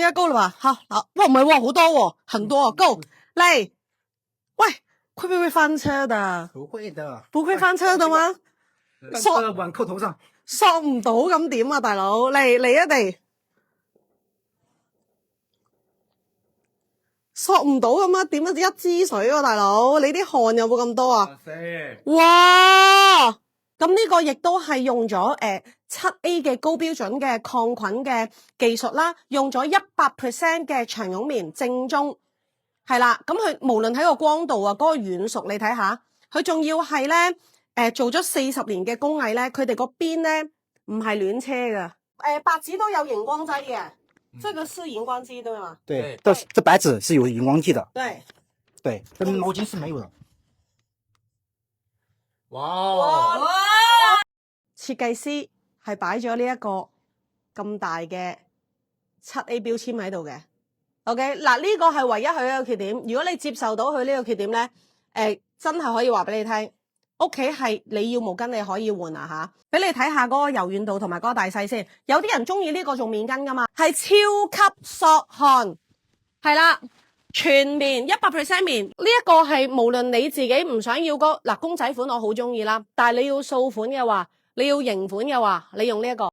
應該高啦吧？好，哇，唔係喎，好多喎，很多哦，高嚟。喂，會不會翻車的？不會的，不會翻車的嗎？碗扣頭上，索唔到咁點啊，大佬？嚟啊地，索唔到咁啊？點啊？一支水喎，大佬，你啲汗有冇咁多啊？哇！咁呢個亦都係用咗7A 嘅高標準嘅抗菌嘅技術啦，用咗100% 嘅長絨棉正宗，係啦。咁佢無論喺個光度啊，嗰個軟熟，你睇下，佢仲要係咧做咗40年嘅工藝咧，佢哋個邊咧唔係亂車噶。白紙都有熒光劑嘅，這個是熒光劑對嗎？對，這白紙是有熒光劑的。對，對，這毛巾是沒有的。哇！設計師係擺咗呢一個咁大嘅7A 標籤喺度嘅。OK， 嗱，呢個係唯一佢一個缺點。如果你接受到佢呢個缺點咧，真係可以話俾你聽，屋企係你要毛巾你可以換啊吓，俾你睇下嗰個柔軟度同埋嗰個大細先。有啲人中意呢個做面巾噶嘛，係超級索汗，係啦。全棉100% 棉，呢一個係無論你自己唔想要公仔款我好中意啦，但係你要掃款嘅話，你要型款嘅話，你用呢一個。